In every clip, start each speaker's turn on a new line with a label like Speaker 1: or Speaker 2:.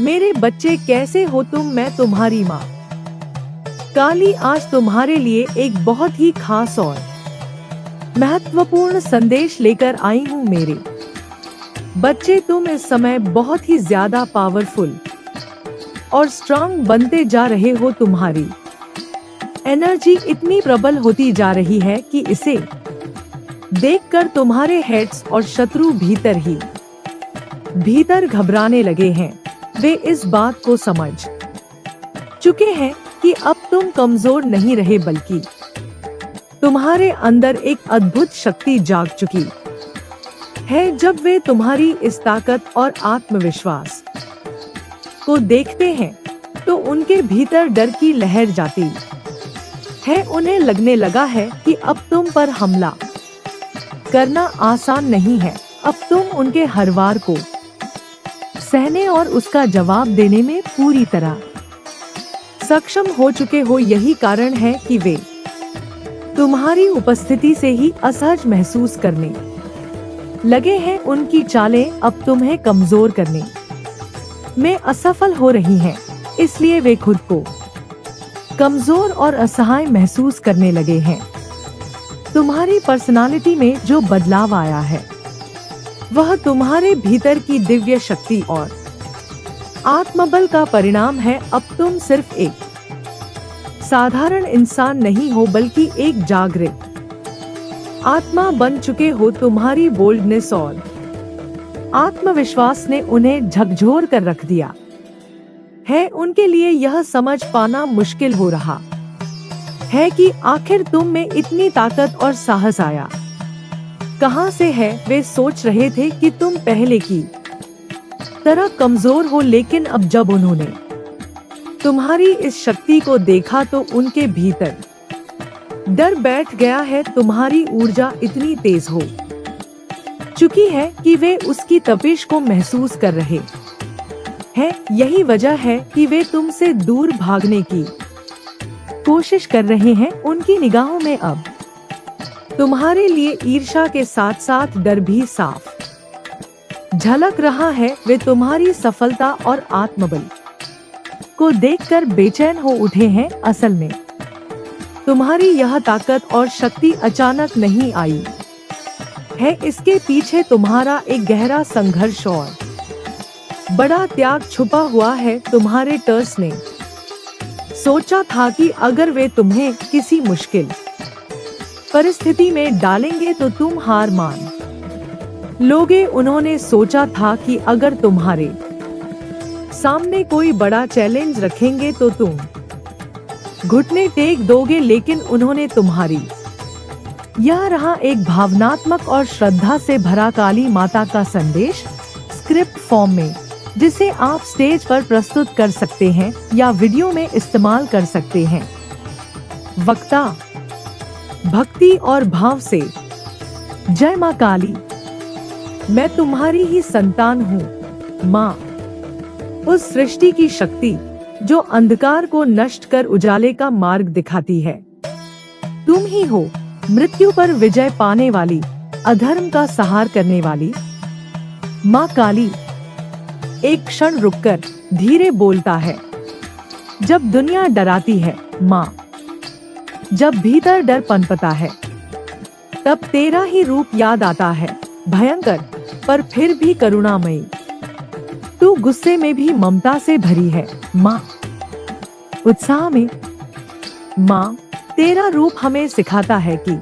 Speaker 1: मेरे बच्चे कैसे हो तुम, मैं तुम्हारी माँ काली आज तुम्हारे लिए एक बहुत ही खास और महत्वपूर्ण संदेश लेकर आई हूँ। मेरे बच्चे, तुम इस समय बहुत ही ज्यादा पावरफुल और स्ट्रांग बनते जा रहे हो। तुम्हारी एनर्जी इतनी प्रबल होती जा रही है कि इसे देखकर तुम्हारे हेड्स और शत्रु भीतर घबराने लगे हैं। वे इस बात को समझ चुके हैं कि अब तुम कमजोर नहीं रहे, बल्कि तुम्हारे अंदर एक अद्भुत शक्ति जाग चुकी है। जब वे तुम्हारी इस ताकत और आत्मविश्वास को देखते हैं तो उनके भीतर डर की लहर जाती है। उन्हें लगने लगा है कि अब तुम पर हमला करना आसान नहीं है। अब तुम उनके हर वार को सहने और उसका जवाब देने में पूरी तरह सक्षम हो चुके हो। यही कारण है कि वे तुम्हारी उपस्थिति से ही असहज महसूस करने लगे हैं। उनकी चालें अब तुम्हें कमजोर करने में असफल हो रही हैं, इसलिए वे खुद को कमजोर और असहाय महसूस करने लगे हैं। तुम्हारी पर्सनालिटी में जो बदलाव आया है वह तुम्हारे भीतर की दिव्य शक्ति और आत्मबल का परिणाम है। अब तुम सिर्फ एक साधारण इंसान नहीं हो, बल्कि एक जागृत आत्मा बन चुके हो। तुम्हारी बोल्डनेस और आत्मविश्वास ने उन्हें झकझोर कर रख दिया है। उनके लिए यह समझ पाना मुश्किल हो रहा है कि आखिर तुम में इतनी ताकत और साहस आया कहां से है। वे सोच रहे थे कि तुम पहले की तरह कमजोर हो, लेकिन अब जब उन्होंने तुम्हारी इस शक्ति को देखा तो उनके भीतर डर बैठ गया है। तुम्हारी ऊर्जा इतनी तेज हो चुकी है कि वे उसकी तपिश को महसूस कर रहे हैं। यही वजह है कि वे तुमसे दूर भागने की कोशिश कर रहे हैं। उनकी निगाहों में अब तुम्हारे लिए ईर्ष्या के साथ साथ डर भी साफ झलक रहा है। वे तुम्हारी सफलता और आत्मबल को देखकर बेचैन हो उठे हैं। असल में तुम्हारी यह ताकत और शक्ति अचानक नहीं आई है, इसके पीछे तुम्हारा एक गहरा संघर्ष और बड़ा त्याग छुपा हुआ है। तुम्हारे टर्स ने सोचा था कि अगर वे तुम्हें किसी मुश्किल परिस्थिति में डालेंगे तो तुम हार मान लोगे। उन्होंने सोचा था कि अगर तुम्हारे सामने कोई बड़ा चैलेंज रखेंगे तो तुम घुटने टेक दोगे, लेकिन उन्होंने तुम्हारी यह रहा एक भावनात्मक और श्रद्धा से भरा काली माता का संदेश स्क्रिप्ट फॉर्म में, जिसे आप स्टेज पर प्रस्तुत कर सकते हैं या वीडियो में इस्तेमाल कर सकते हैं। वक्ता भक्ति और भाव से, जय माँ काली, मैं तुम्हारी ही संतान हूँ माँ, उस सृष्टि की शक्ति जो अंधकार को नष्ट कर उजाले का मार्ग दिखाती है। तुम ही हो मृत्यु पर विजय पाने वाली, अधर्म का संहार करने वाली माँ काली। एक क्षण रुककर धीरे बोलता है, जब दुनिया डराती है माँ, जब भीतर डर पनपता है, तब तेरा ही रूप याद आता है, भयंकर पर फिर भी करुणामयी। तू गुस्से में भी ममता से भरी है माँ, उत्साह में। माँ, तेरा रूप हमें सिखाता है कि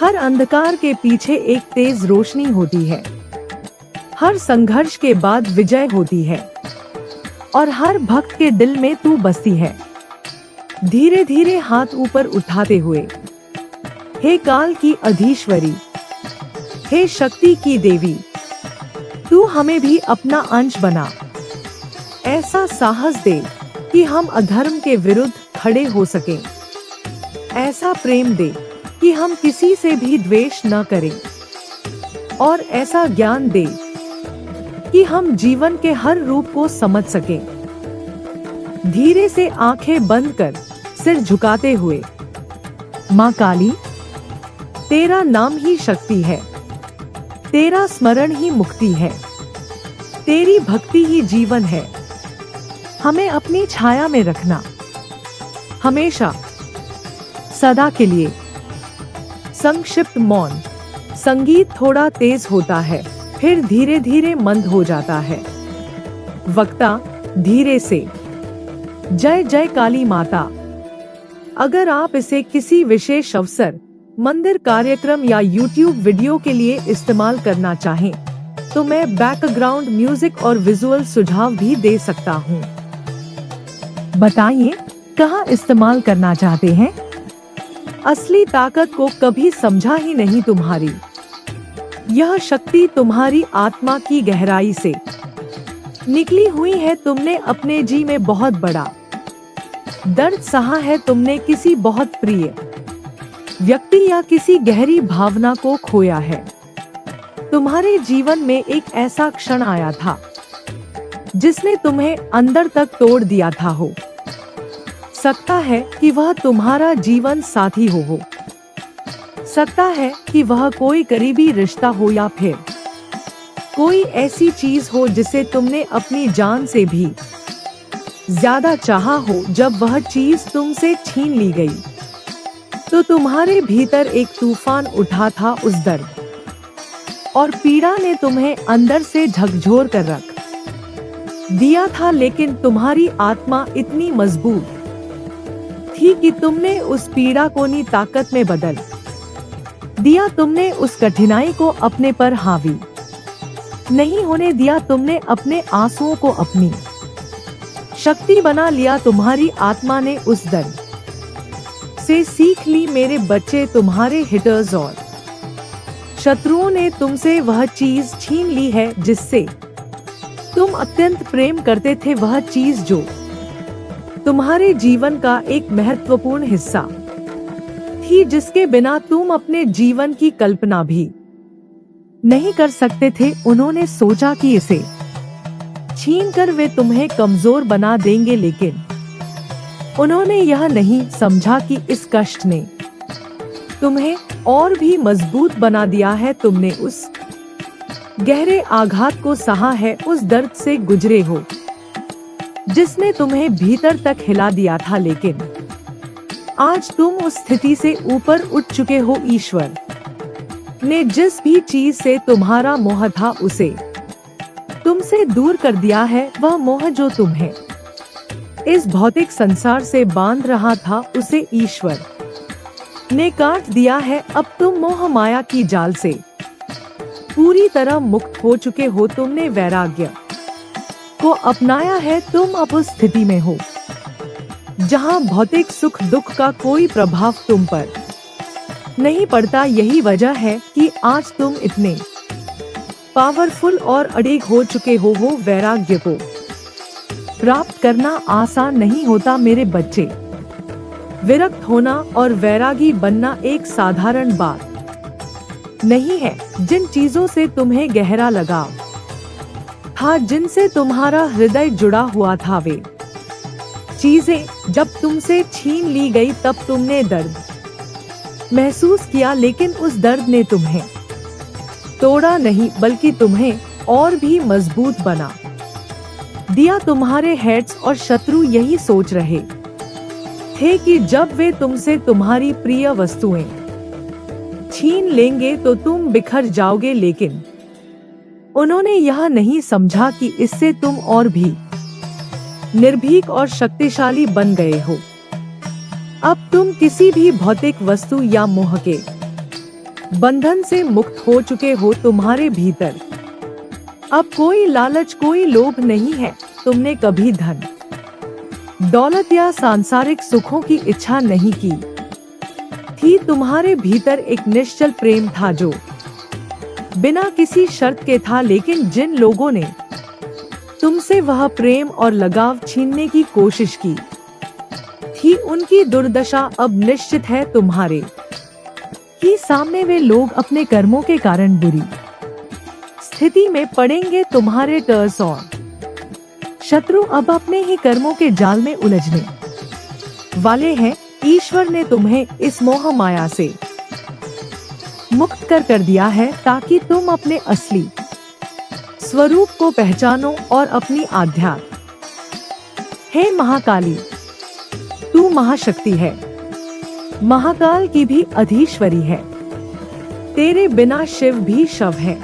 Speaker 1: हर अंधकार के पीछे एक तेज रोशनी होती है, हर संघर्ष के बाद विजय होती है और हर भक्त के दिल में तू बसती है। धीरे धीरे हाथ ऊपर उठाते हुए, हे काल की अधीश्वरी, हे शक्ति की देवी, तू हमें भी अपना अंश बना। ऐसा साहस दे कि हम अधर्म के विरुद्ध खड़े हो सकें। ऐसा प्रेम दे कि हम किसी से भी द्वेष न करें और ऐसा ज्ञान दे कि हम जीवन के हर रूप को समझ सकें। धीरे से आंखें बंद कर सिर झुकाते हुए, माँ काली, तेरा नाम ही शक्ति है, तेरा स्मरण ही मुक्ति है। तेरी भक्ति ही जीवन है। हमें अपनी छाया में रखना, हमेशा, सदा के लिए। संक्षिप्त मौन। संगीत थोड़ा तेज होता है, फिर धीरे धीरे मंद हो जाता है। वक्ता धीरे से, जय जय काली माता। अगर आप इसे किसी विशेष अवसर, मंदिर कार्यक्रम या YouTube वीडियो के लिए इस्तेमाल करना चाहें, तो मैं बैकग्राउंड म्यूजिक और विजुअल सुझाव भी दे सकता हूँ। बताइए कहाँ इस्तेमाल करना चाहते हैं? असली ताकत को कभी समझा ही नहीं तुम्हारी। यह शक्ति तुम्हारी आत्मा की गहराई से निकली हुई है। तुमने अपने जी में बहुत बड़ा दर्द सहा है। तुमने किसी बहुत प्रिय व्यक्ति या किसी गहरी भावना को खोया है। तुम्हारे जीवन में एक ऐसा क्षण आया था जिसने तुम्हें अंदर तक तोड़ दिया था। हो सकता है कि वह तुम्हारा जीवन साथी हो सकता है कि वह कोई करीबी रिश्ता हो, या फिर कोई ऐसी चीज हो जिसे तुमने अपनी जान से भी ज्यादा चाहा हो। जब वह चीज तुमसे छीन ली गई तो तुम्हारे भीतर एक तूफान उठा था। उस दर्द और पीड़ा ने तुम्हें अंदर से झकझोर कर रख दिया था, लेकिन तुम्हारी आत्मा इतनी मजबूत थी कि तुमने उस पीड़ा को अपनी ताकत में बदल दिया। तुमने उस कठिनाई को अपने पर हावी नहीं होने दिया। तुमने अपने आंसुओं को अपनी शक्ति बना लिया। तुम्हारी आत्मा ने उस दर्द से सीख ली। मेरे बच्चे, तुम्हारे हिटर्स और शत्रुओं ने तुमसे वह चीज छीन ली है जिससे तुम अत्यंत प्रेम करते थे। वह चीज जो तुम्हारे जीवन का एक महत्वपूर्ण हिस्सा थी, जिसके बिना तुम अपने जीवन की कल्पना भी नहीं कर सकते थे। उन्होंने सोचा कि इसे छीनकर वे तुम्हें कमजोर बना देंगे, लेकिन उन्होंने यह नहीं समझा कि इस कष्ट ने तुम्हें और भी मजबूत बना दिया है। तुमने उस गहरे आघात को सहा है, उस दर्द से गुजरे हो जिसने तुम्हें भीतर तक हिला दिया था, लेकिन आज तुम उस स्थिति से ऊपर उठ चुके हो। ईश्वर ने जिस भी चीज से तुम्हारा मोह था उसे तुमसे दूर कर दिया है। वह मोह जो तुम्हें इस भौतिक संसार से बांध रहा था, उसे ईश्वर ने काट दिया है। अब तुम मोह माया की जाल से पूरी तरह मुक्त हो चुके हो। तुमने वैराग्य को अपनाया है। तुम अब उस स्थिति में हो जहां भौतिक सुख दुख का कोई प्रभाव तुम पर नहीं पड़ता। यही वजह है कि आज तुम इतने पावरफुल और अडिग हो चुके हो। वो वैराग्य को प्राप्त करना आसान नहीं होता मेरे बच्चे। विरक्त होना और वैरागी बनना एक साधारण बात नहीं है। जिन चीजों से तुम्हें गहरा लगाव था, जिनसे तुम्हारा हृदय जुड़ा हुआ था, वे चीजें जब तुमसे छीन ली गई तब तुमने दर्द महसूस किया, लेकिन उस दर्द ने तुम्हें तोड़ा नहीं बल्कि तुम्हें और भी मजबूत बना दिया। तुम्हारे हेड्स और शत्रु यही सोच रहे थे कि जब वे तुमसे तुम्हारी प्रिय वस्तुएं छीन लेंगे तो तुम बिखर जाओगे, लेकिन उन्होंने यह नहीं समझा कि इससे तुम और भी निर्भीक और शक्तिशाली बन गए हो। अब तुम किसी भी भौतिक वस्तु या मोह के बंधन से मुक्त हो चुके हो। तुम्हारे भीतर अब कोई लालच, कोई लोभ नहीं है। तुमने कभी धन दौलत या सांसारिक सुखों की इच्छा नहीं की थी। तुम्हारे भीतर एक निश्चल प्रेम था जो बिना किसी शर्त के था, लेकिन जिन लोगों ने तुमसे वह प्रेम और लगाव छीनने की कोशिश की थी, उनकी दुर्दशा अब निश्चित है। तुम्हारे ही सामने वे लोग अपने कर्मों के कारण बुरी स्थिति में पड़ेंगे। तुम्हारे टर्स और शत्रु अब अपने ही कर्मों के जाल में उलझने वाले हैं। ईश्वर ने तुम्हें इस मोह माया से मुक्त कर दिया है ताकि तुम अपने असली स्वरूप को पहचानो और अपनी आध्यात्म। हे महाकाली, तू महाशक्ति है, महाकाल की भी अधीश्वरी है। तेरे बिना शिव भी शव है।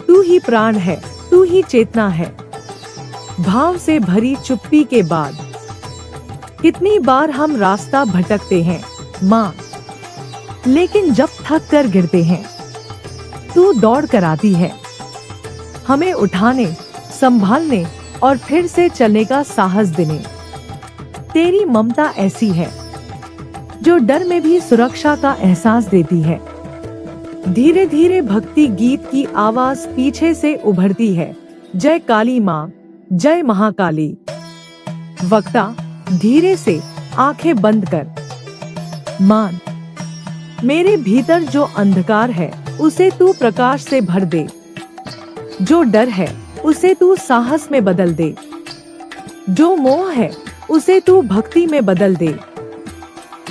Speaker 1: तू ही प्राण है, तू ही चेतना है। भाव से भरी चुप्पी के बाद कितनी बार हम रास्ता भटकते हैं माँ, लेकिन जब थक कर गिरते हैं तू दौड़ कर आती है, हमें उठाने, संभालने और फिर से चलने का साहस देने। तेरी ममता ऐसी है जो डर में भी सुरक्षा का एहसास देती है। धीरे धीरे भक्ति गीत की आवाज पीछे से उभरती है, जय काली माँ, जय महाकाली। वक्ता, धीरे से आंखें बंद कर। मान, मेरे भीतर जो अंधकार है उसे तू प्रकाश से भर दे, जो डर है उसे तू साहस में बदल दे, जो मोह है उसे तू भक्ति में बदल दे,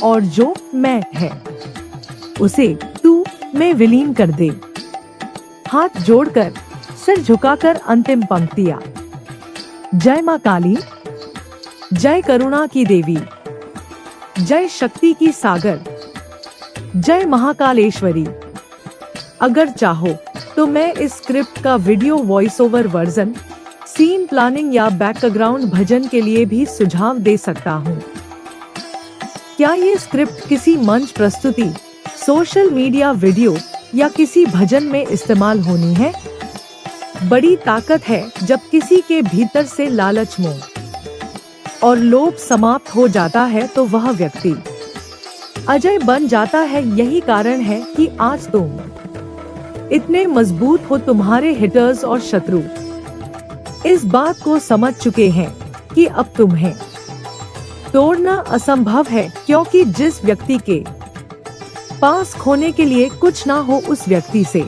Speaker 1: और जो मैं है उसे तू में विलीन कर दे। हाथ जोड़कर, सिर झुकाकर अंतिम पंक्तियां। जय मां काली, जय करुणा की देवी, जय शक्ति की सागर, जय महाकालेश्वरी। अगर चाहो तो मैं इस स्क्रिप्ट का video voice over version, scene planning या बैकग्राउंड भजन के लिए भी सुझाव दे सकता हूँ। क्या ये स्क्रिप्ट किसी मंच प्रस्तुति, सोशल मीडिया वीडियो या किसी भजन में इस्तेमाल होनी है? बड़ी ताकत है जब किसी के भीतर से लालच, मोह और लोभ समाप्त हो जाता है तो वह व्यक्ति अजय बन जाता है। यही कारण है कि आज तुम इतने मजबूत हो। तुम्हारे हिटर्स और शत्रु इस बात को समझ चुके हैं कि अब तुम्हें तोड़ना असंभव है, क्योंकि जिस व्यक्ति के पास खोने के लिए कुछ ना हो उस व्यक्ति से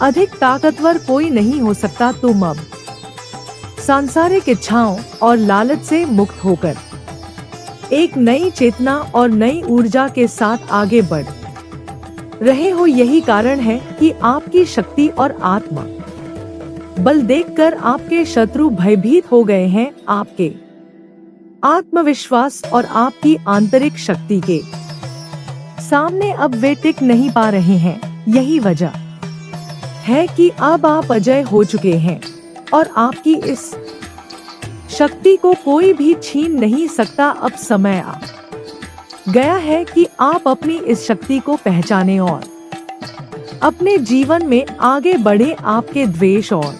Speaker 1: अधिक ताकतवर कोई नहीं हो सकता। तुम अब सांसारिक इच्छाओं और लालच से मुक्त होकर एक नई चेतना और नई ऊर्जा के साथ आगे बढ़ रहे हो। यही कारण है कि आपकी शक्ति और आत्मा बल देखकर आपके शत्रु भयभीत हो गए हैं। आपके आत्मविश्वास और आपकी आंतरिक शक्ति के सामने अब वे टिक नहीं पा रहे हैं। यही वजह है कि अब आप अजय हो चुके हैं और आपकी इस शक्ति को कोई भी छीन नहीं सकता। अब समय आ गया है कि आप अपनी इस शक्ति को पहचानें और अपने जीवन में आगे बढ़े। आपके द्वेष और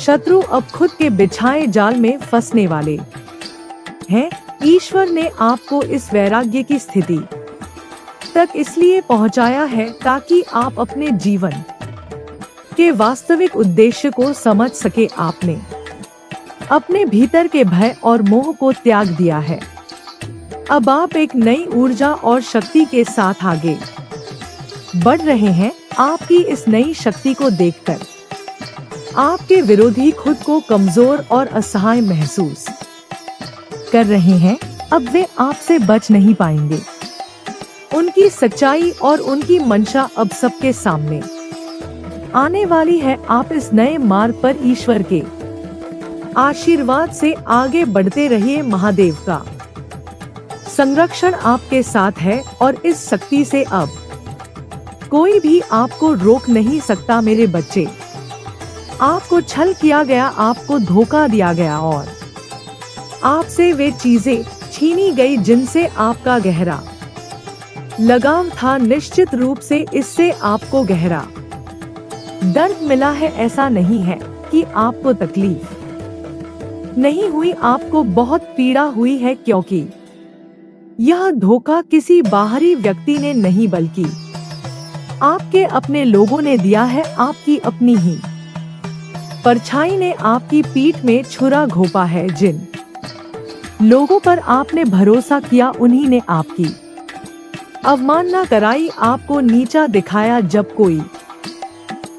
Speaker 1: शत्रु अब खुद के बिछाए जाल में फंसने वाले हैं। ईश्वर ने आपको इस वैराग्य की स्थिति तक इसलिए पहुंचाया है ताकि आप अपने जीवन के वास्तविक उद्देश्य को समझ सके। आपने अपने भीतर के भय और मोह को त्याग दिया है। अब आप एक नई ऊर्जा और शक्ति के साथ आगे बढ़ रहे हैं। आपकी इस नई शक्ति को देखकर आपके विरोधी खुद को कमजोर और असहाय महसूस कर रहे हैं। अब वे आपसे बच नहीं पाएंगे। उनकी सच्चाई और उनकी मंशा अब सबके सामने आने वाली है। आप इस नए मार्ग पर ईश्वर के आशीर्वाद से आगे बढ़ते रहिए। महादेव का संरक्षण आपके साथ है और इस शक्ति से अब कोई भी आपको रोक नहीं सकता। मेरे बच्चे, आपको छल किया गया, आपको धोखा दिया गया और आपसे वे चीजें छीनी गई जिनसे आपका गहरा लगाव था। निश्चित रूप से इससे आपको गहरा दर्द मिला है। ऐसा नहीं है कि आपको तकलीफ नहीं हुई, आपको बहुत पीड़ा हुई है, क्योंकि यह धोखा किसी बाहरी व्यक्ति ने नहीं बल्कि आपके अपने लोगों ने दिया है। आपकी अपनी ही परछाई ने आपकी पीठ में छुरा घोंपा है। जिन लोगों पर आपने भरोसा किया उन्हीं ने आपकी अवमानना कराई, आपको नीचा दिखाया। जब कोई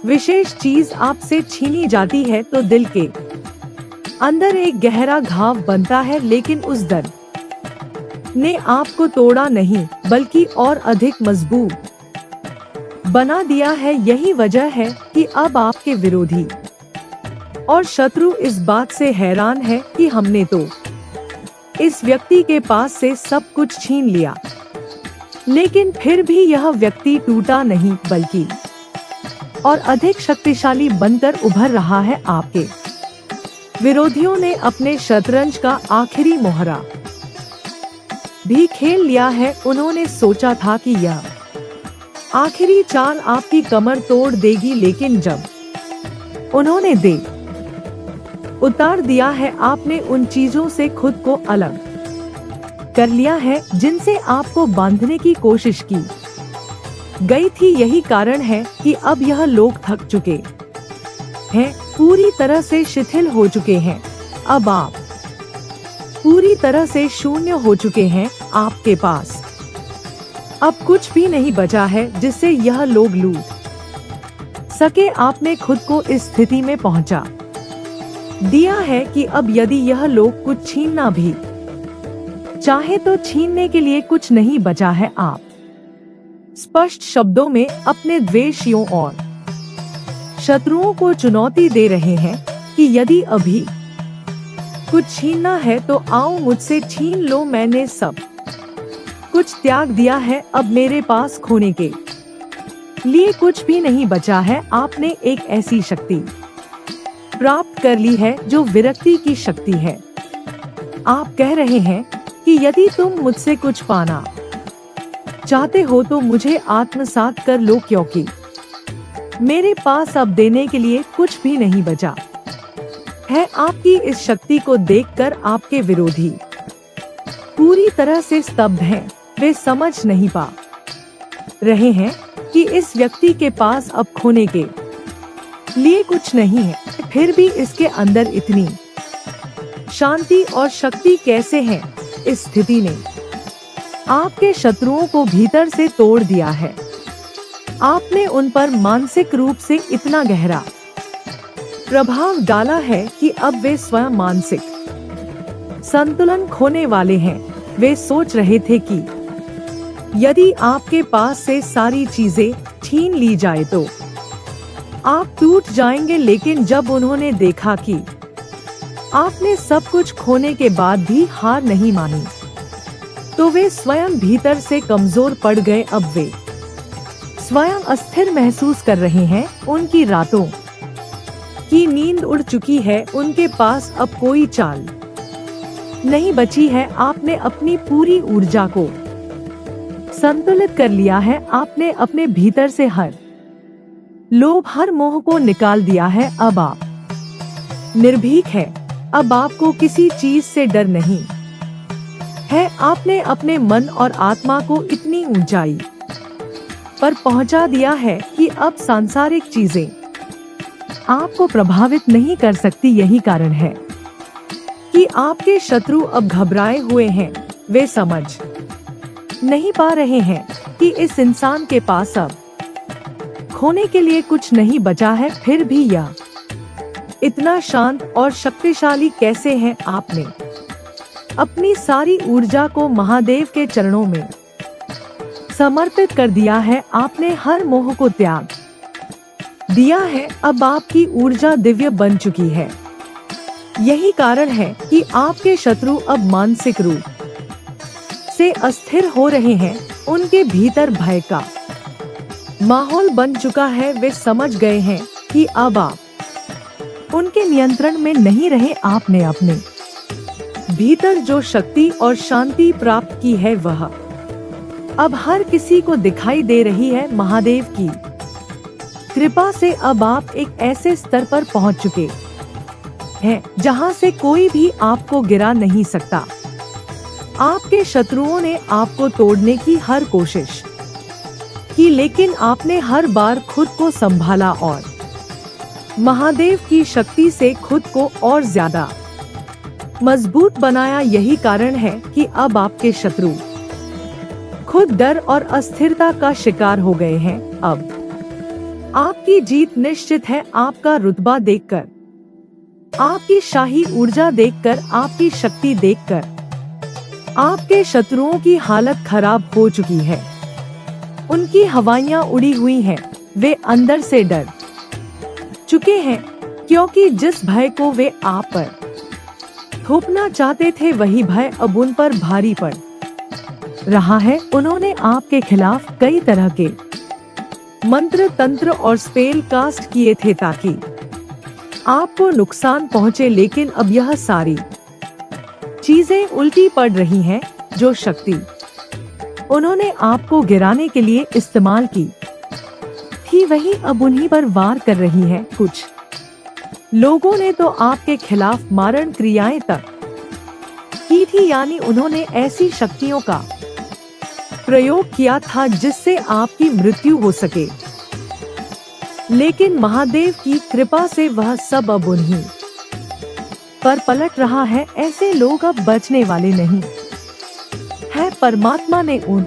Speaker 1: विशेष चीज आपसे छीनी जाती है तो दिल के अंदर एक गहरा घाव बनता है, लेकिन उस दर्द ने आपको तोड़ा नहीं बल्कि और अधिक मजबूत बना दिया है। यही वजह है कि अब आपके विरोधी और शत्रु इस बात से हैरान है कि हमने तो इस व्यक्ति के पास से सब कुछ छीन लिया, लेकिन फिर भी यह व्यक्ति टूटा नहीं बल्कि और अधिक शक्तिशाली बनकर उभर रहा है। आपके विरोधियों ने अपने शतरंज का आखिरी मोहरा भी खेल लिया है। उन्होंने सोचा था कि यह आखिरी चाल आपकी कमर तोड़ देगी, लेकिन जब उन्होंने दे उतार दिया है, आपने उन चीजों से खुद को अलग कर लिया है जिनसे आपको बांधने की कोशिश की गई थी। यही कारण है कि अब यह लोग थक चुके हैं, पूरी तरह से शिथिल हो चुके हैं। अब आप पूरी तरह से शून्य हो चुके हैं। आपके पास अब कुछ भी नहीं बचा है जिससे यह लोग लूट सके। आपने खुद को इस स्थिति में पहुंचा दिया है कि अब यदि यह लोग कुछ छीनना भी चाहे तो छीनने के लिए कुछ नहीं बचा है। आप स्पष्ट शब्दों में अपने द्वेषियों और शत्रुओं को चुनौती दे रहे हैं कि यदि अभी कुछ छीनना है तो आओ मुझसे छीन लो। मैंने सब कुछ त्याग दिया है, अब मेरे पास खोने के लिए कुछ भी नहीं बचा है। आपने एक ऐसी शक्ति प्राप्त कर ली है जो विरक्ति की शक्ति है। आप कह रहे हैं कि यदि तुम मुझसे कुछ पाना चाहते हो तो मुझे आत्मसात कर लो, क्योंकि मेरे पास अब देने के लिए कुछ भी नहीं बचा है। आपकी इस शक्ति को देखकर आपके विरोधी पूरी तरह से स्तब्ध हैं। वे समझ नहीं पा रहे हैं कि इस व्यक्ति के पास अब खोने के लिए कुछ नहीं है, फिर भी इसके अंदर इतनी शांति और शक्ति कैसे है। इस स्थिति ने आपके शत्रुओं को भीतर से तोड़ दिया है। आपने उन पर मानसिक रूप से इतना गहरा प्रभाव डाला है कि अब वे स्वयं मानसिक संतुलन खोने वाले हैं। वे सोच रहे थे कि यदि आपके पास से सारी चीजें छीन ली जाए तो आप टूट जाएंगे, लेकिन जब उन्होंने देखा कि आपने सब कुछ खोने के बाद भी हार नहीं मानी तो वे स्वयं भीतर से कमजोर पड़ गए। अब वे स्वयं अस्थिर महसूस कर रहे हैं। उनकी रातों की नींद उड़ चुकी है। उनके पास अब कोई चाल नहीं बची है। आपने अपनी पूरी ऊर्जा को संतुलित कर लिया है। आपने अपने भीतर से हर लोभ, हर मोह को निकाल दिया है। अब आप निर्भीक है। अब आपको किसी चीज से डर नहीं है। आपने अपने मन और आत्मा को इतनी ऊंचाई पर पहुंचा दिया है कि अब सांसारिक चीजें आपको प्रभावित नहीं कर सकती। यही कारण है कि आपके शत्रु अब घबराए हुए हैं। वे समझ नहीं पा रहे हैं कि इस इंसान के पास अब खोने के लिए कुछ नहीं बचा है, फिर भी यह इतना शांत और शक्तिशाली कैसे है। आपने अपनी सारी ऊर्जा को महादेव के चरणों में समर्पित कर दिया है। आपने हर मोह को त्याग दिया है। अब आपकी ऊर्जा दिव्य बन चुकी है। यही कारण है कि आपके शत्रु अब मानसिक रूप से अस्थिर हो रहे हैं। उनके भीतर भय का माहौल बन चुका है। वे समझ गए हैं कि अब आप उनके नियंत्रण में नहीं रहे। आपने अपने भीतर जो शक्ति और शांति प्राप्त की है वह अब हर किसी को दिखाई दे रही है। महादेव की कृपा से अब आप एक ऐसे स्तर पर पहुंच चुके हैं जहां से कोई भी आपको गिरा नहीं सकता। आपके शत्रुओं ने आपको तोड़ने की हर कोशिश की, लेकिन आपने हर बार खुद को संभाला और महादेव की शक्ति से खुद को और ज्यादा मजबूत बनाया। यही कारण है कि अब आपके शत्रु खुद डर और अस्थिरता का शिकार हो गए हैं। अब आपकी जीत निश्चित है। आपका रुतबा देखकर, आपकी शाही ऊर्जा देखकर, आपकी शक्ति देखकर आपके शत्रुओं की हालत खराब हो चुकी है। उनकी हवाइयां उड़ी हुई हैं, वे अंदर से डर चुके हैं, क्योंकि जिस भय को वे आप पर थोपना चाहते थे वही भय अब उन पर भारी पड़ रहा है। उन्होंने आपके खिलाफ कई तरह के मंत्र तंत्र और स्पेल कास्ट किए थे ताकि आपको नुकसान पहुंचे, लेकिन अब यह सारी चीजें उल्टी पड़ रही हैं। जो शक्ति उन्होंने आपको गिराने के लिए इस्तेमाल की थी वही अब उन्हीं पर वार कर रही है। कुछ लोगों ने तो आपके खिलाफ मारण क्रियाएं तक की थी, यानी उन्होंने ऐसी शक्तियों का प्रयोग किया था जिससे आपकी मृत्यु हो सके, लेकिन महादेव की कृपा से वह सब अब उन्हीं पर पलट रहा है। ऐसे लोग अब बचने वाले नहीं है। परमात्मा ने उन